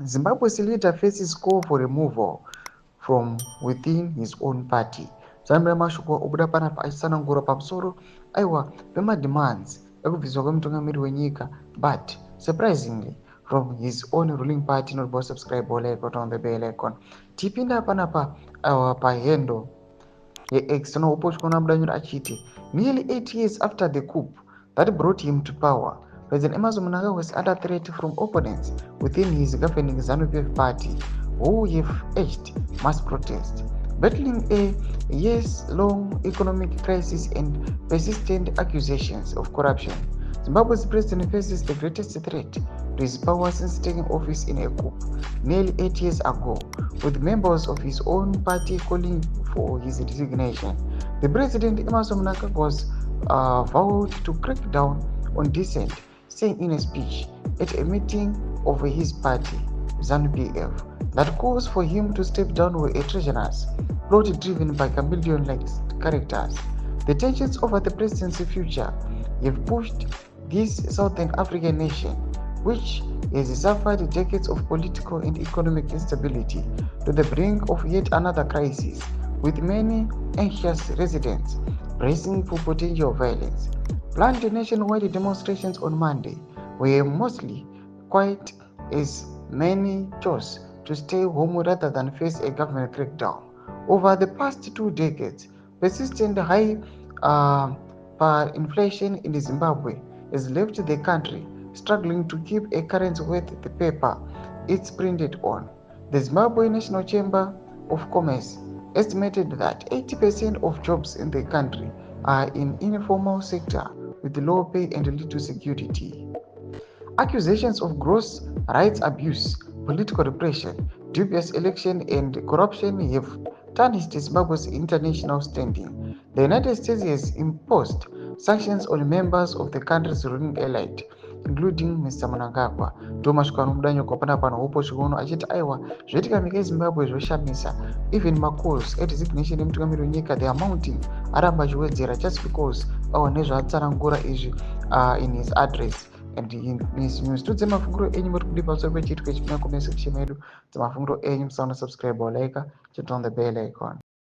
Zimbabwe's leader faces call for removal from within his own party. Zambia mashoko obuda panapa achitsanangura pamusoro aiwa pemademands ekubviswa kwemutungamiri wenyika, but surprisingly from his own ruling party. Not subscribe like on the bell icon. Tipinda panapa pahendo yeX tinoupotya mudanyuro achiti nearly 8 years after the coup that brought him to power, President Emmerson Mnangagwa was under threat from opponents within his governing ZANU-PF party, who have urged mass protest. Battling a years-long economic crisis and persistent accusations of corruption, Zimbabwe's president faces the greatest threat to his power since taking office in a coup nearly 8 years ago, with members of his own party calling for his resignation. The president, Emmerson Mnangagwa, vowed to crack down on dissent, saying in a speech at a meeting of his party, ZANU-PF, that calls for him to step down were a treasonous plot driven by chameleon-like characters. The tensions over the presidency future have pushed this Southern African nation, which has suffered decades of political and economic instability, to the brink of yet another crisis, with many anxious residents bracing for potential violence. Planned nationwide demonstrations on Monday were mostly quiet as many chose to stay home rather than face a government crackdown. Over the past 2 decades, persistent high inflation in Zimbabwe has left the country struggling to keep a currency worth the paper it's printed on. The Zimbabwe National Chamber of Commerce estimated that 80% of jobs in the country are in informal sector with low pay and little security. Accusations of gross rights abuse, political repression, dubious election, and corruption have tarnished Zimbabwe's international standing. The United States has imposed sanctions on members of the country's ruling elite, including Mr. Mnangagwa. Thomas Kwanumudanyo kopana pano upo chikuno achiti aiwa zvoitika nyika yeZimbabwe zvoshamisa. Even macalls at resignation yemutungamiri wenyika they are mounting, aramba achiwedzera just because nezvaatsanangura izvi in his address. And in his news tudze mafunguro enyu muri kudi pamusoro pechiitiko chipinda comment section yedu dzemafunguro enyu musaona subscribe or like, hit on the bell icon.